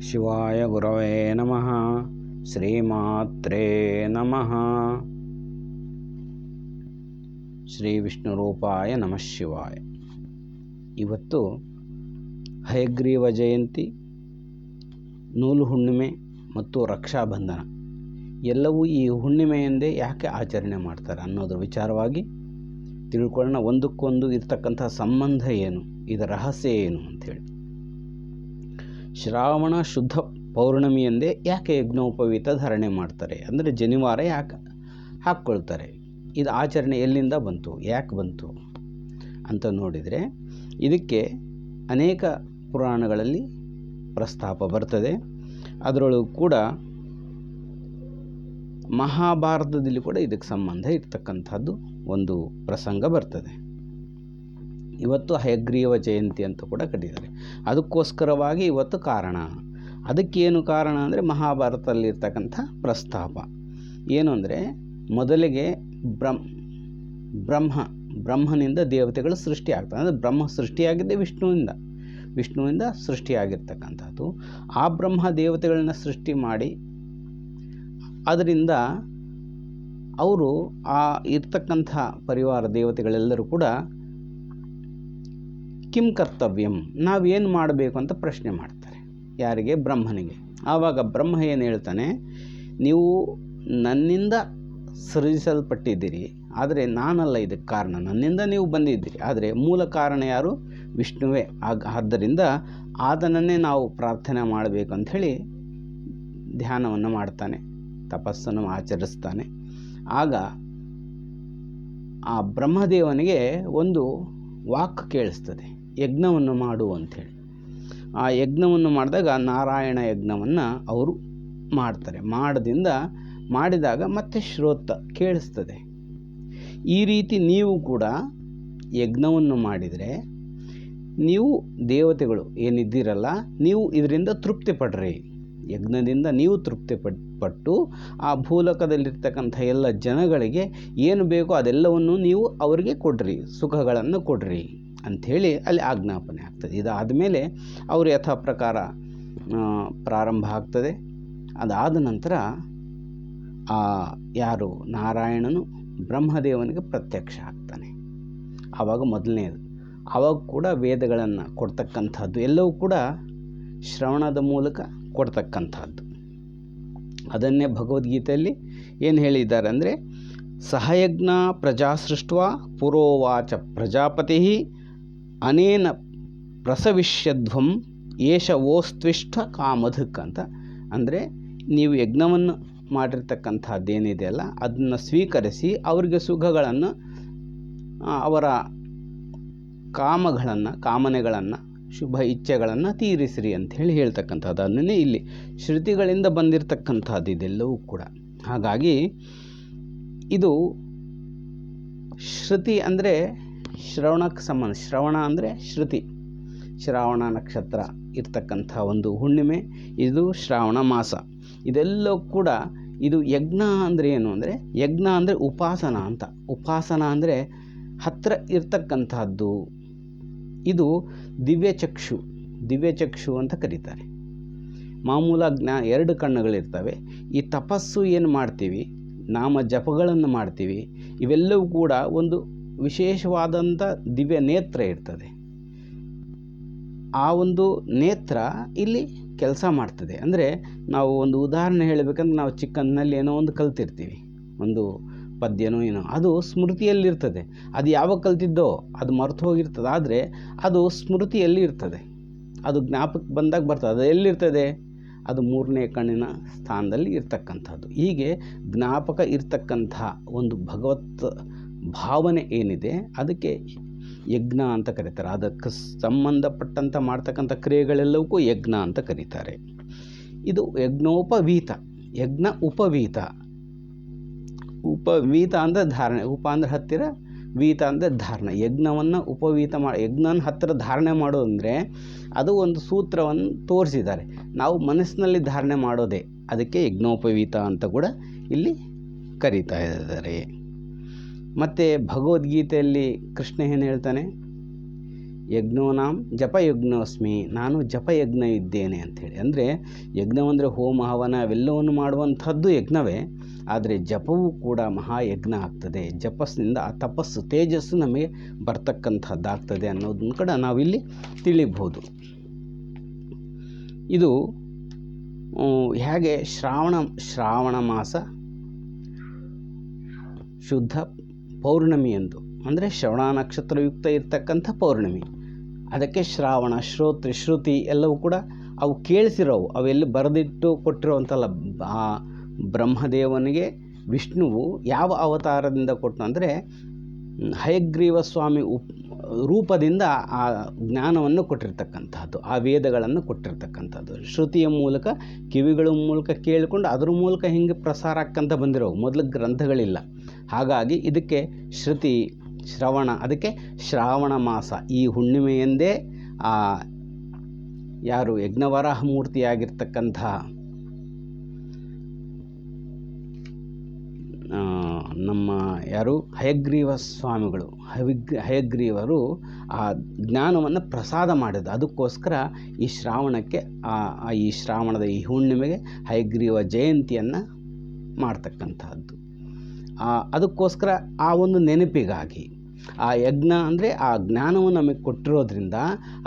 ಶಿವಾಯ ಗುರವೇ ನಮಃ. ಶ್ರೀಮಾತ್ರೇ ನಮಃ. ಶ್ರೀ ವಿಷ್ಣು ರೂಪಾಯ ನಮಃ ಶಿವಾಯ. ಇವತ್ತು ಹಯಗ್ರೀವ ಜಯಂತಿ, ನೂಲು ಹುಣ್ಣಿಮೆ ಮತ್ತು ರಕ್ಷಾಬಂಧನ ಎಲ್ಲವೂ ಈ ಹುಣ್ಣಿಮೆಯಂದೇ ಯಾಕೆ ಆಚರಣೆ ಮಾಡ್ತಾರೆ ಅನ್ನೋದ್ರ ವಿಚಾರವಾಗಿ ತಿಳ್ಕೊಳ್ಳೋಣ. ಒಂದಕ್ಕೊಂದು ಇರ್ತಕ್ಕಂಥ ಸಂಬಂಧ ಏನು, ಇದರ ರಹಸ್ಯ ಏನು ಅಂಥೇಳಿ. ಶ್ರಾವಣ ಶುದ್ಧ ಪೌರ್ಣಮಿಯಂದೇ ಯಾಕೆ ಯಜ್ಞೋಪವೀತ ಧಾರಣೆ ಮಾಡ್ತಾರೆ ಅಂದರೆ ಜನಿವಾರ ಯಾಕೆ ಹಾಕ್ಕೊಳ್ತಾರೆ, ಇದು ಆಚರಣೆ ಎಲ್ಲಿಂದ ಬಂತು, ಯಾಕೆ ಬಂತು ಅಂತ ನೋಡಿದರೆ ಇದಕ್ಕೆ ಅನೇಕ ಪುರಾಣಗಳಲ್ಲಿ ಪ್ರಸ್ತಾಪ ಬರ್ತದೆ. ಅದರೊಳಗೂ ಕೂಡ ಮಹಾಭಾರತದಲ್ಲಿ ಕೂಡ ಇದಕ್ಕೆ ಸಂಬಂಧ ಇರ್ತಕ್ಕಂಥದ್ದು ಒಂದು ಪ್ರಸಂಗ ಬರ್ತದೆ. ಇವತ್ತು ಹಯಗ್ರೀವ ಜಯಂತಿ ಅಂತ ಕೂಡ ಕರೀತಾರೆ. ಅದಕ್ಕೋಸ್ಕರವಾಗಿ ಇವತ್ತು ಕಾರಣ. ಅದಕ್ಕೇನು ಕಾರಣ ಅಂದರೆ ಮಹಾಭಾರತದಲ್ಲಿರ್ತಕ್ಕಂಥ ಪ್ರಸ್ತಾಪ ಏನು ಅಂದರೆ, ಮೊದಲಿಗೆ ಬ್ರಹ್ಮನಿಂದ ದೇವತೆಗಳು ಸೃಷ್ಟಿ ಆಗ್ತದೆ. ಅಂದರೆ ಬ್ರಹ್ಮ ಸೃಷ್ಟಿಯಾಗಿದ್ದೇ ವಿಷ್ಣುವಿಂದ ಸೃಷ್ಟಿಯಾಗಿರ್ತಕ್ಕಂಥದ್ದು. ಆ ಬ್ರಹ್ಮ ದೇವತೆಗಳನ್ನ ಸೃಷ್ಟಿ ಮಾಡಿ ಅದರಿಂದ ಅವರು ಆ ಇರ್ತಕ್ಕಂಥ ಪರಿವಾರ ದೇವತೆಗಳೆಲ್ಲರೂ ಕೂಡ ಕಿಂ ಕರ್ತವ್ಯಂ, ನಾವೇನು ಮಾಡಬೇಕು ಅಂತ ಪ್ರಶ್ನೆ ಮಾಡ್ತಾರೆ. ಯಾರಿಗೆ? ಬ್ರಹ್ಮನಿಗೆ. ಆವಾಗ ಬ್ರಹ್ಮ ಏನು ಹೇಳ್ತಾನೆ, ನೀವು ನನ್ನಿಂದ ಸೃಜಿಸಲ್ಪಟ್ಟಿದ್ದೀರಿ, ಆದರೆ ನಾನಲ್ಲ ಇದಕ್ಕೆ ಕಾರಣ, ನನ್ನಿಂದ ನೀವು ಬಂದಿದ್ದೀರಿ, ಆದರೆ ಮೂಲ ಕಾರಣ ಯಾರು? ವಿಷ್ಣುವೇ. ಆದ್ದರಿಂದ ಆತನನ್ನೇ ನಾವು ಪ್ರಾರ್ಥನೆ ಮಾಡಬೇಕು ಅಂಥೇಳಿ ಧ್ಯಾನವನ್ನು ಮಾಡ್ತಾನೆ, ತಪಸ್ಸನ್ನು ಆಚರಿಸ್ತಾನೆ. ಆಗ ಆ ಬ್ರಹ್ಮದೇವನಿಗೆ ಒಂದು ವಾಕ್ ಕೇಳಿಸ್ತದೆ, ಯಜ್ಞವನ್ನು ಮಾಡು ಅಂಥೇಳಿ. ಆ ಯಜ್ಞವನ್ನು ಮಾಡಿದಾಗ ನಾರಾಯಣ ಯಜ್ಞವನ್ನು ಅವರು ಮಾಡ್ತಾರೆ. ಮಾಡಿದಾಗ ಮತ್ತೆ ಶ್ರೋತ ಕೇಳಿಸ್ತದೆ. ಈ ರೀತಿ ನೀವು ಕೂಡ ಯಜ್ಞವನ್ನು ಮಾಡಿದರೆ ನೀವು ದೇವತೆಗಳು ಏನಿದ್ದೀರಲ್ಲ, ನೀವು ಇದರಿಂದ ತೃಪ್ತಿ ಪಡ್ರಿ. ಯಜ್ಞದಿಂದ ನೀವು ತೃಪ್ತಿ ಪಟ್ಟು ಆ ಭೂಲೋಕದಲ್ಲಿರ್ತಕ್ಕಂಥ ಎಲ್ಲ ಜನಗಳಿಗೆ ಏನು ಬೇಕೋ ಅದೆಲ್ಲವನ್ನು ನೀವು ಅವರಿಗೆ ಕೊಡ್ರಿ, ಸುಖಗಳನ್ನು ಕೊಡ್ರಿ ಅಂಥೇಳಿ ಅಲ್ಲಿ ಆಜ್ಞಾಪನೆ ಆಗ್ತದೆ. ಇದಾದ ಮೇಲೆ ಅವರು ಯಥಾ ಪ್ರಕಾರ ಪ್ರಾರಂಭ ಆಗ್ತದೆ. ಅದಾದ ನಂತರ ಯಾರು ನಾರಾಯಣನು ಬ್ರಹ್ಮದೇವನಿಗೆ ಪ್ರತ್ಯಕ್ಷ ಆಗ್ತಾನೆ. ಆವಾಗ ಮೊದಲನೇದು, ಆವಾಗ ಕೂಡ ವೇದಗಳನ್ನು ಕೊಡ್ತಕ್ಕಂಥದ್ದು ಎಲ್ಲವೂ ಕೂಡ ಶ್ರವಣದ ಮೂಲಕ ಕೊಡ್ತಕ್ಕಂಥದ್ದು. ಅದನ್ನೇ ಭಗವದ್ಗೀತೆಯಲ್ಲಿ ಏನು ಹೇಳಿದ್ದಾರೆ ಅಂದರೆ, ಸಹಯಜ್ಞ ಪ್ರಜಾ ಸೃಷ್ಟ್ವಾ ಪುರೋವಾಚ ಪ್ರಜಾಪತಿ ಅನೇನ ಪ್ರಸವಿಷ್ಯಧ್ವಂ ಏಷ ಓಸ್ತ್ವಿಷ್ಠ ಕಾಮಧಕ್ ಅಂತ. ಅಂದರೆ ನೀವು ಯಜ್ಞವನ್ನು ಮಾಡಿರ್ತಕ್ಕಂಥದ್ದೇನಿದೆಯಲ್ಲ ಅದನ್ನು ಸ್ವೀಕರಿಸಿ ಅವರಿಗೆ ಸುಖಗಳನ್ನು, ಅವರ ಕಾಮನೆಗಳನ್ನು, ಶುಭ ಇಚ್ಛೆಗಳನ್ನು ತೀರಿಸಿರಿ ಅಂಥೇಳಿ ಹೇಳ್ತಕ್ಕಂಥದ್ದು. ಅದನ್ನೇ ಇಲ್ಲಿ ಶ್ರುತಿಗಳಿಂದ ಬಂದಿರತಕ್ಕಂಥದ್ದು ಇದೆಲ್ಲವೂ ಕೂಡ. ಹಾಗಾಗಿ ಇದು ಶ್ರುತಿ ಅಂದರೆ ಶ್ರವಣಕ್ಕೆ ಸಂಬಂಧ. ಶ್ರವಣ ಅಂದರೆ ಶ್ರುತಿ. ಶ್ರಾವಣ ನಕ್ಷತ್ರ ಇರ್ತಕ್ಕಂಥ ಒಂದು ಹುಣ್ಣಿಮೆ, ಇದು ಶ್ರಾವಣ ಮಾಸ. ಇದೆಲ್ಲವೂ ಕೂಡ ಇದು ಯಜ್ಞ ಅಂದರೆ ಏನು ಅಂದರೆ, ಯಜ್ಞ ಅಂದರೆ ಉಪಾಸನ ಅಂತ. ಉಪಾಸನ ಅಂದರೆ ಹತ್ತಿರ ಇರ್ತಕ್ಕಂಥದ್ದು. ಇದು ದಿವ್ಯಚಕ್ಷು ಅಂತ ಕರೀತಾರೆ. ಮಾಮೂಲ ಎರಡು ಕಣ್ಣುಗಳಿರ್ತವೆ. ಈ ತಪಸ್ಸು ಏನು ಮಾಡ್ತೀವಿ, ನಾಮ ಜಪಗಳನ್ನು ಮಾಡ್ತೀವಿ, ಇವೆಲ್ಲವೂ ಕೂಡ ಒಂದು ವಿಶೇಷವಾದಂಥ ದಿವ್ಯ ನೇತ್ರ ಇರ್ತದೆ. ಆ ಒಂದು ನೇತ್ರ ಇಲ್ಲಿ ಕೆಲಸ ಮಾಡ್ತದೆ. ಅಂದರೆ ನಾವು ಒಂದು ಉದಾಹರಣೆ ಹೇಳಬೇಕಂದ್ರೆ, ನಾವು ಚಿಕ್ಕಂದಿನಲ್ಲಿ ಏನೋ ಒಂದು ಕಲ್ತಿರ್ತೀವಿ, ಒಂದು ಪದ್ಯನೋ ಏನೋ, ಅದು ಸ್ಮೃತಿಯಲ್ಲಿರ್ತದೆ. ಅದು ಯಾವಾಗ ಕಲ್ತಿದ್ದೋ ಅದು ಮರೆತು ಹೋಗಿರ್ತದೆ, ಆದರೆ ಅದು ಸ್ಮೃತಿಯಲ್ಲಿ ಇರ್ತದೆ, ಅದು ಜ್ಞಾಪಕಕ್ಕೆ ಬಂದಾಗ ಬರ್ತದೆ. ಅದು ಎಲ್ಲಿರ್ತದೆ? ಅದು ಮೂರನೇ ಕಣ್ಣಿನ ಸ್ಥಾನದಲ್ಲಿ ಇರ್ತಕ್ಕಂಥದ್ದು. ಹೀಗೆ ಜ್ಞಾಪಕ ಇರ್ತಕ್ಕಂಥ ಒಂದು ಭಗವತ್ ಭಾವನೆ ಏನಿದೆ ಅದಕ್ಕೆ ಯಜ್ಞ ಅಂತ ಕರೀತಾರೆ. ಅದಕ್ಕೆ ಸಂಬಂಧಪಟ್ಟಂಥ ಮಾಡ್ತಕ್ಕಂಥ ಕ್ರಿಯೆಗಳೆಲ್ಲವಕ್ಕೂ ಯಜ್ಞ ಅಂತ ಕರೀತಾರೆ. ಇದು ಯಜ್ಞೋಪವೀತ, ಯಜ್ಞ ಉಪವೀತ. ಉಪವೀತ ಅಂದರೆ ಧಾರಣೆ, ಉಪ ಅಂದರೆ ಹತ್ತಿರ, ವೀತ ಅಂದರೆ ಧಾರಣೆ. ಯಜ್ಞವನ್ನು ಉಪವೀತ ಯಜ್ಞನ ಹತ್ತಿರ ಧಾರಣೆ ಮಾಡೋದಂದರೆ ಅದು ಒಂದು ಸೂತ್ರವನ್ನು ತೋರಿಸಿದ್ದಾರೆ. ನಾವು ಮನಸ್ಸಿನಲ್ಲಿ ಧಾರಣೆ ಮಾಡೋದೇ, ಅದಕ್ಕೆ ಯಜ್ಞೋಪವೀತ ಅಂತ ಕೂಡ ಇಲ್ಲಿ ಕರೀತಾ ಇದ್ದಾರೆ. ಮತ್ತು ಭಗವದ್ಗೀತೆಯಲ್ಲಿ ಕೃಷ್ಣ ಏನು ಹೇಳ್ತಾನೆ, ಯಜ್ಞೋನಾಂ ಜಪಯಜ್ಞೋಸ್ಮಿ, ನಾನು ಜಪಯಜ್ಞ ಇದ್ದೇನೆ ಅಂಥೇಳಿ. ಅಂದರೆ ಯಜ್ಞವಂದರೆ ಹೋಮ ಹವನ ಅವೆಲ್ಲವನ್ನು ಮಾಡುವಂಥದ್ದು ಯಜ್ಞವೇ, ಆದರೆ ಜಪವೂ ಕೂಡ ಮಹಾಯಜ್ಞ ಆಗ್ತದೆ. ಜಪಸ್ಸಿನಿಂದ ಆ ತಪಸ್ಸು ತೇಜಸ್ಸು ನಮಗೆ ಬರ್ತಕ್ಕಂಥದ್ದಾಗ್ತದೆ ಅನ್ನೋದನ್ನು ಕೂಡ ನಾವಿಲ್ಲಿ ತಿಳಿಬಹುದು. ಇದು ಹೇಗೆ ಶ್ರಾವಣ ಮಾಸ ಶುದ್ಧ ಪೌರ್ಣಮಿ ಎಂದು, ಅಂದರೆ ಶ್ರವಣ ನಕ್ಷತ್ರಯುಕ್ತ ಇರ್ತಕ್ಕಂಥ ಪೌರ್ಣಮಿ, ಅದಕ್ಕೆ ಶ್ರಾವಣ, ಶ್ರುತಿ ಎಲ್ಲವೂ ಕೂಡ ಅವು ಕೇಳಿಸಿರೋವು, ಅವೆಲ್ಲಿ ಬರೆದಿಟ್ಟು ಕೊಟ್ಟಿರುವಂಥಲ್ಲ. ಆ ಬ್ರಹ್ಮದೇವನಿಗೆ ವಿಷ್ಣುವು ಯಾವ ಅವತಾರದಿಂದ ಕೊಟ್ಟು ಅಂದರೆ ಹಯಗ್ರೀವ ಸ್ವಾಮಿ ರೂಪದಿಂದ ಆ ಜ್ಞಾನವನ್ನು ಕೊಟ್ಟಿರ್ತಕ್ಕಂಥದ್ದು, ಆ ವೇದಗಳನ್ನು ಕೊಟ್ಟಿರ್ತಕ್ಕಂಥದ್ದು. ಶ್ರುತಿಯ ಮೂಲಕ, ಕಿವಿಗಳ ಮೂಲಕ ಕೇಳಿಕೊಂಡು ಅದರ ಮೂಲಕ ಹಿಂಗೆ ಪ್ರಸಾರ ಆಕ್ಕಂತ ಬಂದಿರೋವು, ಮೊದಲು ಗ್ರಂಥಗಳಿಲ್ಲ. ಹಾಗಾಗಿ ಇದಕ್ಕೆ ಶ್ರುತಿ, ಶ್ರವಣ, ಅದಕ್ಕೆ ಶ್ರಾವಣ ಮಾಸ. ಈ ಹುಣ್ಣಿಮೆಯಂದೇ ಯಾರು ಯಜ್ಞವರಾಹ ಮೂರ್ತಿಯಾಗಿರ್ತಕ್ಕಂಥ ನಮ್ಮ ಯಾರು ಹಯಗ್ರೀವ ಸ್ವಾಮಿಗಳು, ಹಯಗ್ರೀವರು ಆ ಜ್ಞಾನವನ್ನು ಪ್ರಸಾದ ಮಾಡಿದ್ದು. ಅದಕ್ಕೋಸ್ಕರ ಈ ಶ್ರಾವಣಕ್ಕೆ ಈ ಶ್ರಾವಣದ ಈ ಹುಣ್ಣಿಮೆಗೆ ಹಯಗ್ರೀವ ಜಯಂತಿಯನ್ನು ಮಾಡ್ತಕ್ಕಂಥದ್ದು. ಅದಕ್ಕೋಸ್ಕರ ಆ ಒಂದು ನೆನಪಿಗಾಗಿ ಆ ಯಜ್ಞ ಅಂದರೆ ಆ ಜ್ಞಾನವನ್ನು ನಮಗೆ ಕೊಟ್ಟಿರೋದ್ರಿಂದ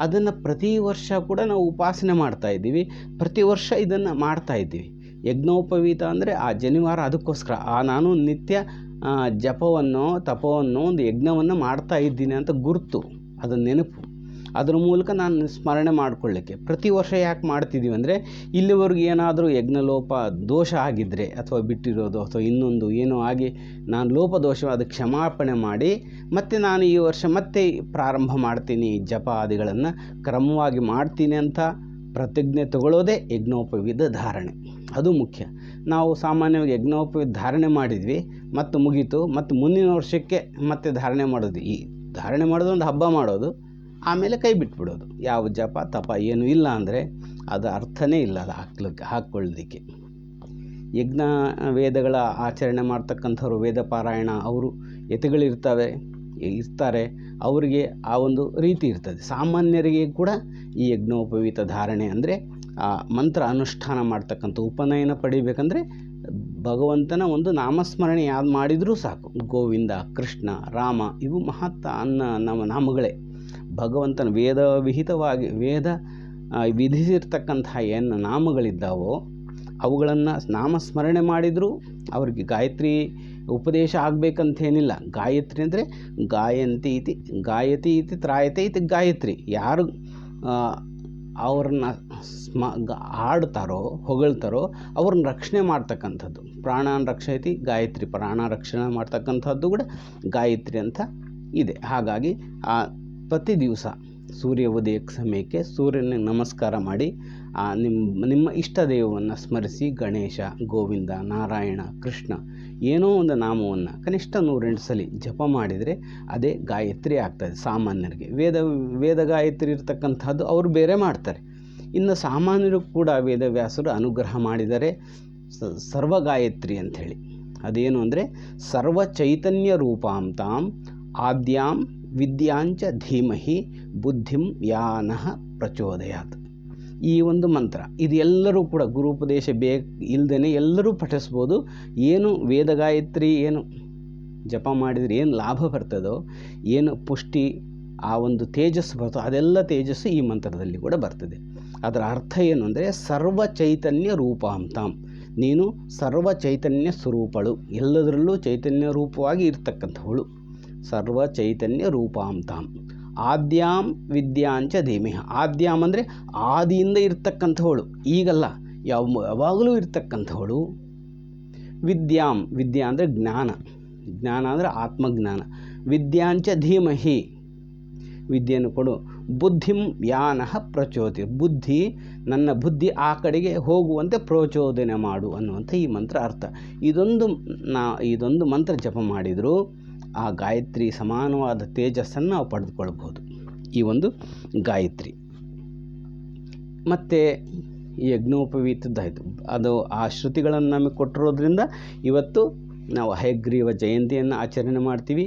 ಅದನ್ನು ಪ್ರತಿ ವರ್ಷ ಕೂಡ ನಾವು ಉಪಾಸನೆ ಮಾಡ್ತಾಯಿದ್ದೀವಿ, ಪ್ರತಿ ವರ್ಷ ಇದನ್ನು ಮಾಡ್ತಾಯಿದ್ದೀವಿ. ಯಜ್ಞೋಪವೀತ ಅಂದರೆ ಆ ಜನಿವಾರ, ಅದಕ್ಕೋಸ್ಕರ ನಾನು ನಿತ್ಯ ಜಪವನ್ನು ತಪವನ್ನು ಒಂದು ಯಜ್ಞವನ್ನು ಮಾಡ್ತಾ ಇದ್ದೀನಿ ಅಂತ ಗುರುತು, ಅದು ನೆನಪು. ಅದರ ಮೂಲಕ ನಾನು ಸ್ಮರಣೆ ಮಾಡಿಕೊಳ್ಳಿಕ್ಕೆ ಪ್ರತಿ ವರ್ಷ ಯಾಕೆ ಮಾಡ್ತಿದ್ದೀವಿ ಅಂದರೆ ಇಲ್ಲಿವರೆಗೂ ಏನಾದರೂ ಯಜ್ಞಲೋಪ ದೋಷ ಆಗಿದ್ದರೆ ಅಥವಾ ಬಿಟ್ಟಿರೋದು ಅಥವಾ ಇನ್ನೊಂದು ಏನೋ ಆಗಿ ನಾನು ಲೋಪದೋಷ ಅದು ಕ್ಷಮಾಪಣೆ ಮಾಡಿ ಮತ್ತೆ ನಾನು ಈ ವರ್ಷ ಮತ್ತೆ ಪ್ರಾರಂಭ ಮಾಡ್ತೀನಿ, ಜಪ ಆದಿಗಳನ್ನು ಕ್ರಮವಾಗಿ ಮಾಡ್ತೀನಿ ಅಂತ ಪ್ರತಿಜ್ಞೆ ತಗೊಳ್ಳೋದೇ ಯಜ್ಞೋಪವೀತ ಧಾರಣೆ. ಅದು ಮುಖ್ಯ. ನಾವು ಸಾಮಾನ್ಯವಾಗಿ ಯಜ್ಞೋಪವೀತ ಧಾರಣೆ ಮಾಡಿದ್ವಿ, ಮತ್ತು ಮುಗೀತು, ಮತ್ತು ಮುಂದಿನ ವರ್ಷಕ್ಕೆ ಮತ್ತೆ ಧಾರಣೆ ಮಾಡೋದು. ಈ ಧಾರಣೆ ಮಾಡೋದು ಒಂದು ಹಬ್ಬ ಮಾಡೋದು, ಆಮೇಲೆ ಕೈ ಬಿಟ್ಬಿಡೋದು. ಯಾವ ಜಪ ತಪ ಏನೂ ಇಲ್ಲ ಅಂದರೆ ಅದು ಅರ್ಥನೇ ಇಲ್ಲ, ಅದು ಹಾಕ್ಕೊಳ್ಳೋದಕ್ಕೆ. ಯಜ್ಞ ವೇದಗಳ ಆಚರಣೆ ಮಾಡ್ತಕ್ಕಂಥವ್ರು, ವೇದ ಪಾರಾಯಣ ಅವರು ಇರ್ತಾರೆ, ಅವರಿಗೆ ಆ ಒಂದು ರೀತಿ ಇರ್ತದೆ. ಸಾಮಾನ್ಯರಿಗೆ ಕೂಡ ಈ ಯಜ್ಞೋಪವೀತ ಧಾರಣೆ ಅಂದರೆ ಆ ಮಂತ್ರ ಅನುಷ್ಠಾನ ಮಾಡ್ತಕ್ಕಂಥ, ಉಪನಯನ ಪಡಿಬೇಕಂದ್ರೆ ಭಗವಂತನ ಒಂದು ನಾಮಸ್ಮರಣೆ ಯಾವ್ದು ಮಾಡಿದರೂ ಸಾಕು. ಗೋವಿಂದ, ಕೃಷ್ಣ, ರಾಮ, ಇವು ಮಹತ್ತ ನಮ್ಮ ನಾಮಗಳೇ. ಭಗವಂತನ ವೇದ ವಿಧಿಸಿರ್ತಕ್ಕಂತಹ ಏನು ನಾಮಗಳಿದ್ದಾವೋ ಅವುಗಳನ್ನು ನಾಮಸ್ಮರಣೆ ಮಾಡಿದರೂ ಅವ್ರಿಗೆ ಗಾಯತ್ರಿ ಉಪದೇಶ ಆಗಬೇಕಂತೇನಿಲ್ಲ. ಗಾಯತ್ರಿ ಅಂದರೆ ಗಾಯತಿ ಇತಿ ತ್ರಾಯತೆ ಇತಿ ಗಾಯತ್ರಿ. ಯಾರು ಅವ್ರನ್ನ ಹಾಡ್ತಾರೋ ಹೊಗಳ್ತಾರೋ ಅವ್ರನ್ನ ರಕ್ಷಣೆ ಮಾಡ್ತಕ್ಕಂಥದ್ದು. ಪ್ರಾಣಾನ್ ರಕ್ಷಯತಿ ಗಾಯತ್ರಿ, ಪ್ರಾಣ ರಕ್ಷಣೆ ಮಾಡ್ತಕ್ಕಂಥದ್ದು ಕೂಡ ಗಾಯತ್ರಿ ಅಂತ ಇದೆ. ಹಾಗಾಗಿ ಪ್ರತಿ ದಿವಸ ಸೂರ್ಯ ಉದಯಕ್ಕೆ ಸಮಯಕ್ಕೆ ಸೂರ್ಯನಿಗೆ ನಮಸ್ಕಾರ ಮಾಡಿ ನಿಮ್ಮ ಇಷ್ಟ ದೇವವನ್ನು ಸ್ಮರಿಸಿ, ಗಣೇಶ, ಗೋವಿಂದ, ನಾರಾಯಣ, ಕೃಷ್ಣ ಏನೋ ಒಂದು ನಾಮವನ್ನು ಕನಿಷ್ಠ 108 ಸಲ ಜಪ ಮಾಡಿದರೆ ಅದೇ ಗಾಯತ್ರಿ ಆಗ್ತದೆ ಸಾಮಾನ್ಯರಿಗೆ. ವೇದ ಗಾಯತ್ರಿ ಇರ್ತಕ್ಕಂಥದ್ದು ಅವರು ಬೇರೆ ಮಾಡ್ತಾರೆ. ಇನ್ನು ಸಾಮಾನ್ಯರು ಕೂಡ ವೇದವ್ಯಾಸರು ಅನುಗ್ರಹ ಮಾಡಿದರೆ ಸರ್ವ ಗಾಯತ್ರಿ ಅಂಥೇಳಿ. ಅದೇನು ಅಂದರೆ ಸರ್ವ ಚೈತನ್ಯ ರೂಪಾಂ ತಾಂ ಆದ್ಯಾಂ ವಿದ್ಯಾಂಚ ಧೀಮಹಿ ಬುದ್ಧಿಂ ಯಾನಃ ಪ್ರಚೋದಯಾತ್. ಈ ಒಂದು ಮಂತ್ರ ಇದು ಎಲ್ಲರೂ ಕೂಡ ಗುರುಪದೇಶ ಇಲ್ಲದೇ ಎಲ್ಲರೂ ಪಠಿಸ್ಬೋದು. ಏನು ವೇದಗಾಯತ್ರಿ ಏನು ಜಪ ಮಾಡಿದರೆ ಏನು ಲಾಭ ಬರ್ತದೋ, ಏನು ಪುಷ್ಟಿ ಆ ಒಂದು ತೇಜಸ್ಸು ಬರ್ತದೋ ಅದೆಲ್ಲ ತೇಜಸ್ಸು ಈ ಮಂತ್ರದಲ್ಲಿ ಕೂಡ ಬರ್ತದೆ. ಅದರ ಅರ್ಥ ಏನು ಅಂದರೆ ಸರ್ವ ಚೈತನ್ಯ ರೂಪಾಂತಾಂ, ನೀನು ಸರ್ವ ಚೈತನ್ಯ ಸ್ವರೂಪಳು, ಎಲ್ಲದರಲ್ಲೂ ಚೈತನ್ಯ ರೂಪವಾಗಿ ಇರ್ತಕ್ಕಂಥವಳು. ಸರ್ವ ಚೈತನ್ಯ ರೂಪಾಂತಾಂ ಆದ್ಯಾಂ ವಿದ್ಯಾಂಚ ಧೀಮಃ. ಆದ್ಯಾಂ ಅಂದರೆ ಆದಿಯಿಂದ ಇರ್ತಕ್ಕಂಥವಳು, ಈಗಲ್ಲ ಯಾವಾಗಲೂ ಇರ್ತಕ್ಕಂಥವಳು. ವಿದ್ಯಾ ಅಂದರೆ ಜ್ಞಾನ ಅಂದರೆ ಆತ್ಮಜ್ಞಾನ. ವಿದ್ಯಾಂಚ ಧೀಮಹಿ, ವಿದ್ಯೆಯನ್ನು ಕೊಡು. ಬುದ್ಧಿಂ ಯಾನಃ ಪ್ರಚೋದಯ, ನನ್ನ ಬುದ್ಧಿ ಆ ಕಡೆಗೆ ಹೋಗುವಂತೆ ಪ್ರಚೋದನೆ ಮಾಡು ಅನ್ನುವಂಥ ಈ ಮಂತ್ರ ಅರ್ಥ. ಇದೊಂದು ಮಂತ್ರ ಜಪ ಮಾಡಿದರೂ ಆ ಗಾಯತ್ರಿ ಸಮಾನವಾದ ತೇಜಸ್ಸನ್ನು ನಾವು ಪಡೆದುಕೊಳ್ಬೋದು, ಈ ಒಂದು ಗಾಯತ್ರಿ. ಮತ್ತು ಈ ಯಜ್ಞೋಪವೀತದ್ದಾಯಿತು, ಅದು ಆ ಶ್ರುತಿಗಳನ್ನು ನಮಗೆ ಕೊಟ್ಟಿರೋದ್ರಿಂದ ಇವತ್ತು ನಾವು ಹಯಗ್ರೀವ ಜಯಂತಿಯನ್ನು ಆಚರಣೆ ಮಾಡ್ತೀವಿ.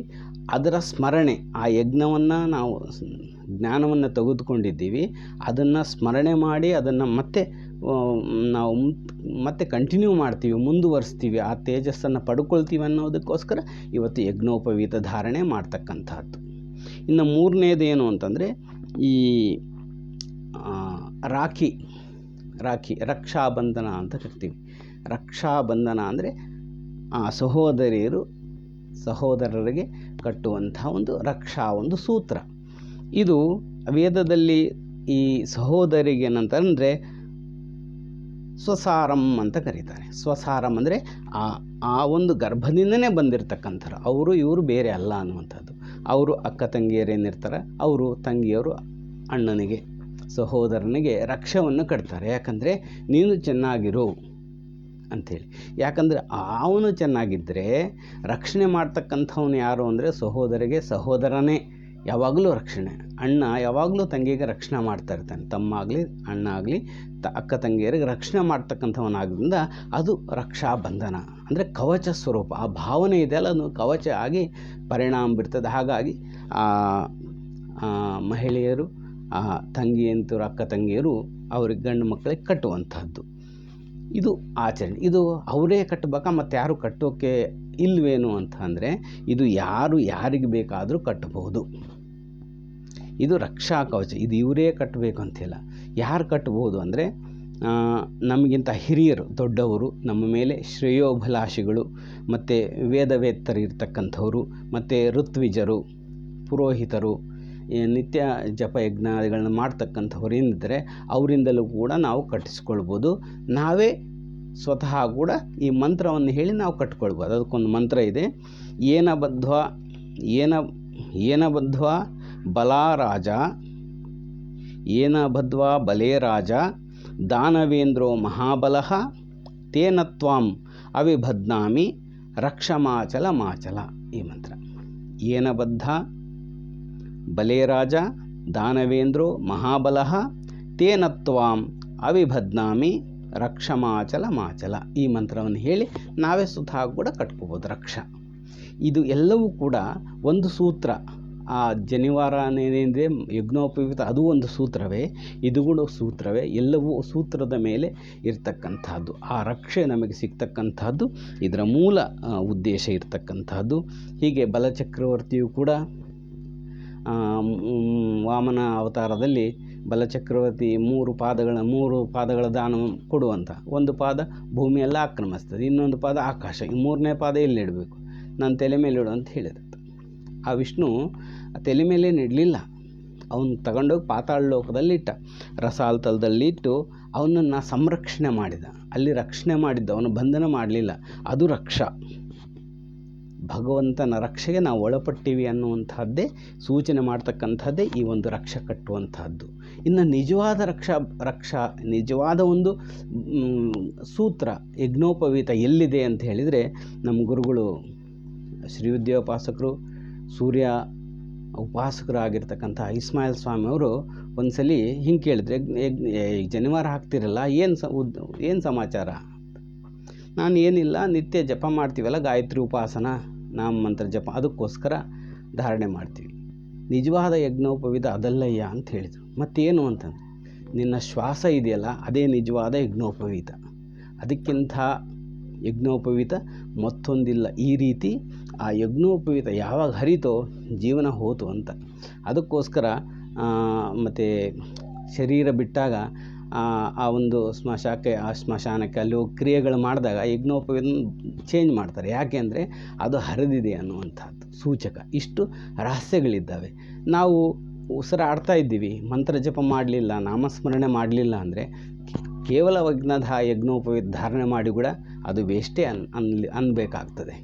ಅದರ ಸ್ಮರಣೆ, ಆ ಯಜ್ಞವನ್ನು ನಾವು ಜ್ಞಾನವನ್ನು ತೆಗೆದುಕೊಂಡಿದ್ದೀವಿ ಅದನ್ನು ಸ್ಮರಣೆ ಮಾಡಿ ಅದನ್ನು ನಾವು ಮತ್ತೆ ಕಂಟಿನ್ಯೂ ಮಾಡ್ತೀವಿ, ಮುಂದುವರಿಸ್ತೀವಿ, ಆ ತೇಜಸ್ಸನ್ನು ಪಡ್ಕೊಳ್ತೀವಿ ಅನ್ನೋದಕ್ಕೋಸ್ಕರ ಇವತ್ತು ಯಜ್ಞೋಪವೀತ ಧಾರಣೆ ಮಾಡ್ತಕ್ಕಂಥದ್ದು. ಇನ್ನು ಮೂರನೇದು ಏನು ಅಂತಂದರೆ ಈ ರಾಖಿ ರಕ್ಷಾಬಂಧನ ಅಂತ ಕರಿತೀವಿ. ರಕ್ಷಾಬಂಧನ ಅಂದರೆ ಸಹೋದರರಿಗೆ ಕಟ್ಟುವಂಥ ಒಂದು ಸೂತ್ರ. ಇದು ವೇದದಲ್ಲಿ ಈ ಸಹೋದರಿಗೆ ಏನಂತಂದರೆ ಸ್ವಸಾರಂ ಅಂತ ಕರೀತಾರೆ. ಸ್ವಸಾರಂ ಅಂದರೆ ಆ ಒಂದು ಗರ್ಭದಿಂದನೇ ಬಂದಿರತಕ್ಕಂಥವ್ರು, ಅವರು ಇವರು ಬೇರೆ ಅಲ್ಲ ಅನ್ನುವಂಥದ್ದು. ಅವರು ಅಕ್ಕ ತಂಗಿಯರೇನಿರ್ತಾರೆ, ಅವರು ತಂಗಿಯವರು ಅಣ್ಣನಿಗೆ ಸಹೋದರನಿಗೆ ರಕ್ಷವನ್ನು ಕಟ್ತಾರೆ. ಯಾಕಂದರೆ ನೀನು ಚೆನ್ನಾಗಿರು ಅಂಥೇಳಿ. ಯಾಕಂದರೆ ಅವನು ಚೆನ್ನಾಗಿದ್ದರೆ ರಕ್ಷಣೆ ಮಾಡ್ತಕ್ಕಂಥವನು ಯಾರು ಅಂದರೆ ಸಹೋದರನೇ ಯಾವಾಗಲೂ ರಕ್ಷಣೆ. ಅಣ್ಣ ಯಾವಾಗಲೂ ತಂಗಿಗೆ ರಕ್ಷಣೆ ಮಾಡ್ತಾ ಇರ್ತಾನೆ. ತಮ್ಮ ಆಗಲಿ ಅಣ್ಣ ಆಗಲಿ ಅಕ್ಕ ತಂಗಿಯರಿಗೆ ರಕ್ಷಣೆ ಮಾಡ್ತಕ್ಕಂಥವನಾದ್ದರಿಂದ ಅದು ರಕ್ಷಾಬಂಧನ ಅಂದರೆ ಕವಚ ಸ್ವರೂಪ. ಆ ಭಾವನೆ ಇದೆಯಲ್ಲ, ಅದು ಕವಚ ಆಗಿ ಪರಿಣಾಮ ಬೀರ್ತದೆ. ಹಾಗಾಗಿ ಮಹಿಳೆಯರು ತಂಗಿಯಂತರು ಅಕ್ಕ ತಂಗಿಯರು ಅವ್ರಿಗೆ ಗಂಡು ಮಕ್ಕಳಿಗೆ ಕಟ್ಟುವಂಥದ್ದು ಇದು ಆಚರಣೆ. ಇದು ಅವರೇ ಕಟ್ಟಬೇಕಾ, ಮತ್ತು ಯಾರು ಕಟ್ಟೋಕ್ಕೆ ಇಲ್ವೇನು ಅಂತ ಅಂದರೆ ಇದು ಯಾರಿಗೆ ಬೇಕಾದರೂ ಕಟ್ಟಬಹುದು. ಇದು ರಕ್ಷಾ ಕವಚ. ಇದು ಇವರೇ ಕಟ್ಟಬೇಕು ಅಂತಿಲ್ಲ. ಯಾರು ಕಟ್ಟಬಹುದು ಅಂದರೆ ನಮಗಿಂತ ಹಿರಿಯರು, ದೊಡ್ಡವರು, ನಮ್ಮ ಮೇಲೆ ಶ್ರೇಯೋಭಿಲಾಷಿಗಳು, ಮತ್ತು ವೇದವೇತ್ತರು ಇರ್ತಕ್ಕಂಥವ್ರು, ಮತ್ತು ಋತ್ವಿಜರು, ಪುರೋಹಿತರು, ನಿತ್ಯ ಜಪ ಯಜ್ಞಾದಿಗಳನ್ನ ಮಾಡ್ತಕ್ಕಂಥವ್ರು ಏನಿದ್ದರೆ ಅವರಿಂದಲೂ ಕೂಡ ನಾವು ಕಟ್ಟಿಸ್ಕೊಳ್ಬೋದು. ನಾವೇ ಸ್ವತಃ ಕೂಡ ಈ ಮಂತ್ರವನ್ನು ಹೇಳಿ ನಾವು ಕಟ್ಕೊಳ್ಬೋದು. ಅದಕ್ಕೊಂದು ಮಂತ್ರ ಇದೆ. ಏನ ಬದ್ಧ್ವಾ ಬಲೇ ರಾಜ ದಾನವೇಂದ್ರೋ ಮಹಾಬಲಃ ತೇನ ತ್ವಾಂ ಅವಿಬಧ್ನಾಮಿ ರಕ್ಷಮಾಚಲ ಮಾಚಲ. ಈ ಮಂತ್ರ ಏನ ಬದ್ಧ ಬಲೇ ರಾಜ ದಾನವೇಂದ್ರೋ ಮಹಾಬಲಃ ತೇನ ತ್ವಾಂ ಅವಿಬಧ್ನಾಮಿ ರಕ್ಷಮಾಚಲ ಮಾಚಲ. ಈ ಮಂತ್ರವನ್ನು ಹೇಳಿ ನಾವೇ ಸ್ವತಃ ಕೂಡ ಕಟ್ಕೋಬೋದು ರಕ್ಷ. ಇದು ಎಲ್ಲವೂ ಕೂಡ ಒಂದು ಸೂತ್ರ. ಆ ಜನಿವಾರ ಏನಿದೆ ಯಜ್ಞೋಪವೀತ ಅದು ಒಂದು ಸೂತ್ರವೇ, ಇದು ಕೂಡ ಸೂತ್ರವೇ. ಎಲ್ಲವೂ ಸೂತ್ರದ ಮೇಲೆ ಇರ್ತಕ್ಕಂಥದ್ದು. ಆ ರಕ್ಷೆ ನಮಗೆ ಸಿಗ್ತಕ್ಕಂಥದ್ದು ಇದರ ಮೂಲ ಉದ್ದೇಶ ಇರ್ತಕ್ಕಂಥದ್ದು. ಹೀಗೆ ಬಲಚಕ್ರವರ್ತಿಯು ಕೂಡ ವಾಮನ ಅವತಾರದಲ್ಲಿ ಬಲಚಕ್ರವರ್ತಿ ಮೂರು ಪಾದಗಳ ದಾನ ಕೊಡುವಂಥ. ಒಂದು ಪಾದ ಭೂಮಿಯೆಲ್ಲ ಆಕ್ರಮಿಸ್ತದೆ, ಇನ್ನೊಂದು ಪಾದ ಆಕಾಶ, ಈ ಮೂರನೇ ಪಾದ ಎಲ್ಲಿ ಇಡಬೇಕು, ನನ್ನ ತಲೆ ಮೇಲೆ ಇಡು ಅಂತ ಹೇಳಿದ. ಆ ವಿಷ್ಣು ತಲೆ ಮೇಲೆ ಇಡಲಿಲ್ಲ, ಅವನು ತಗೊಂಡೋಗಿ ಪಾತಾಳ ಲೋಕದಲ್ಲಿ ಇಟ್ಟ, ರಸಾಲ್ತಲದಲ್ಲಿಟ್ಟು ಅವನನ್ನು ಸಂರಕ್ಷಣೆ ಮಾಡಿದ. ಅಲ್ಲಿ ರಕ್ಷಣೆ ಮಾಡಿದ್ದ, ಅವನು ಬಂಧನ ಮಾಡಲಿಲ್ಲ. ಅದು ರಕ್ಷಾ. ಭಗವಂತನ ರಕ್ಷೆಗೆ ನಾವು ಒಳಪಟ್ಟಿವಿ ಅನ್ನುವಂಥದ್ದೇ ಸೂಚನೆ ಮಾಡ್ತಕ್ಕಂಥದ್ದೇ ಈ ಒಂದು ರಕ್ಷೆ ಕಟ್ಟುವಂಥದ್ದು. ಇನ್ನು ನಿಜವಾದ ನಿಜವಾದ ಒಂದು ಸೂತ್ರ ಯಜ್ಞೋಪವೀತ ಎಲ್ಲಿದೆ ಅಂತ ಹೇಳಿದರೆ, ನಮ್ಮ ಗುರುಗಳು ಶ್ರೀ ವಿದ್ಯೋಪಾಸಕರು, ಸೂರ್ಯ ಉಪಾಸಕರಾಗಿರ್ತಕ್ಕಂಥ ಇಸ್ಮಾಯಿಲ್ ಸ್ವಾಮಿಯವರು ಒಂದ್ಸಲಿ ಹಿಂಗೆ ಕೇಳಿದ್ರೆ, ಜನಿವಾರ ಹಾಕ್ತಿರಲ್ಲ, ಏನು ಸಮಾಚಾರ? ನಾನು ಏನಿಲ್ಲ, ನಿತ್ಯ ಜಪ ಮಾಡ್ತೀವಲ್ಲ, ಗಾಯತ್ರಿ ಉಪಾಸನ, ನಾಮ ಮಂತ್ರ ಜಪ, ಅದಕ್ಕೋಸ್ಕರ ಧಾರಣೆ ಮಾಡ್ತೀವಿ. ನಿಜವಾದ ಯಜ್ಞೋಪವೀತ ಅದಲ್ಲಯ್ಯ ಅಂತ ಹೇಳಿದರು. ಮತ್ತೇನು ಅಂತಂದರೆ, ನಿನ್ನ ಶ್ವಾಸ ಇದೆಯಲ್ಲ ಅದೇ ನಿಜವಾದ ಯಜ್ಞೋಪವೀತ, ಅದಕ್ಕಿಂತ ಯಜ್ಞೋಪವೀತ ಮತ್ತೊಂದಿಲ್ಲ. ಈ ರೀತಿ ಆ ಯಜ್ಞೋಪವೀತ ಯಾವಾಗ ಹರಿತೋ ಜೀವನ ಹೋತು ಅಂತ. ಅದಕ್ಕೋಸ್ಕರ ಮತ್ತು ಶರೀರ ಬಿಟ್ಟಾಗ ಆ ಒಂದು ಸ್ಮಶಾನಕ್ಕೆ ಅಲ್ಲಿ ಹೋಗಿ ಕ್ರಿಯೆಗಳು ಮಾಡಿದಾಗ ಯಜ್ಞೋಪವೀತ ಚೇಂಜ್ ಮಾಡ್ತಾರೆ. ಯಾಕೆ ಅಂದರೆ ಅದು ಹರಿದಿದೆ ಅನ್ನುವಂಥದ್ದು ಸೂಚಕ. ಇಷ್ಟು ರಹಸ್ಯಗಳಿದ್ದಾವೆ. ನಾವು ಉಸಿರಾಡ್ತಾ ಇದ್ದೀವಿ, ಮಂತ್ರ ಜಪ ಮಾಡಲಿಲ್ಲ, ನಾಮಸ್ಮರಣೆ ಮಾಡಲಿಲ್ಲ ಅಂದರೆ ಕೇವಲ ಯಜ್ಞೋಪವೀತ ಧಾರಣೆ ಮಾಡಿ ಕೂಡ ಅದು ವೇಸ್ಟೇ ಅನ್ಬೇಕಾಗ್ತದೆ.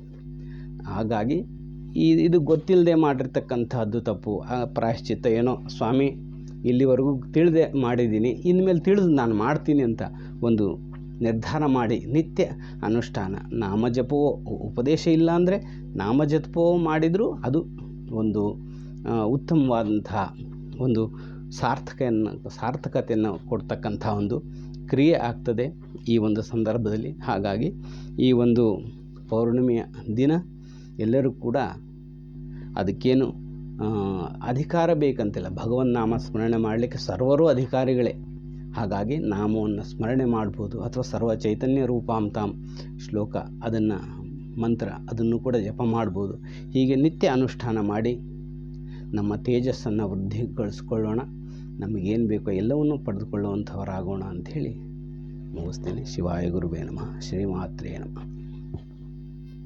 ಹಾಗಾಗಿ ಇದು ಗೊತ್ತಿಲ್ಲದೆ ಮಾಡಿರ್ತಕ್ಕಂಥದ್ದು ತಪ್ಪು. ಪ್ರಾಯಶ್ಚಿತ್ತ ಏನೋ ಸ್ವಾಮಿ ಇಲ್ಲಿವರೆಗೂ ತಿಳಿದೆ ಮಾಡಿದ್ದೀನಿ, ಇನ್ಮೇಲೆ ತಿಳಿದು ನಾನು ಮಾಡ್ತೀನಿ ಅಂತ ಒಂದು ನಿರ್ಧಾರ ಮಾಡಿ ನಿತ್ಯ ಅನುಷ್ಠಾನ, ನಾಮಜಪವೋ, ಉಪದೇಶ ಇಲ್ಲ ಅಂದರೆ ನಾಮಜಪವೋ ಮಾಡಿದರೂ ಅದು ಒಂದು ಉತ್ತಮವಾದಂಥ ಒಂದು ಸಾರ್ಥಕತೆಯನ್ನು ಕೊಡ್ತಕ್ಕಂಥ ಒಂದು ಕ್ರಿಯೆ ಆಗ್ತದೆ ಈ ಒಂದು ಸಂದರ್ಭದಲ್ಲಿ. ಹಾಗಾಗಿ ಈ ಒಂದು ಪೌರ್ಣಿಮೆಯ ದಿನ ಎಲ್ಲರೂ ಕೂಡ ಅದಕ್ಕೇನು ಅಧಿಕಾರ ಬೇಕಂತಿಲ್ಲ. ಭಗವನ್ ನಾಮ ಸ್ಮರಣೆ ಮಾಡಲಿಕ್ಕೆ ಸರ್ವರೂ ಅಧಿಕಾರಿಗಳೇ. ಹಾಗಾಗಿ ನಾಮವನ್ನು ಸ್ಮರಣೆ ಮಾಡ್ಬೋದು, ಅಥವಾ ಸರ್ವ ಚೈತನ್ಯ ರೂಪಾಂತಾಂ ಶ್ಲೋಕ, ಅದನ್ನು ಮಂತ್ರ, ಅದನ್ನು ಕೂಡ ಜಪ ಮಾಡ್ಬೋದು. ಹೀಗೆ ನಿತ್ಯ ಅನುಷ್ಠಾನ ಮಾಡಿ ನಮ್ಮ ತೇಜಸ್ಸನ್ನು ವೃದ್ಧಿಗೊಳಿಸ್ಕೊಳ್ಳೋಣ. ನಮಗೇನು ಬೇಕೋ ಎಲ್ಲವನ್ನೂ ಪಡೆದುಕೊಳ್ಳುವಂಥವರಾಗೋಣ ಅಂಥೇಳಿ ಮುಗಿಸ್ತೇನೆ. ಶಿವಾಯ ಗುರುವೇ ನಮಃ. ಶ್ರೀಮಾತ್ರೇ ನಮಃ.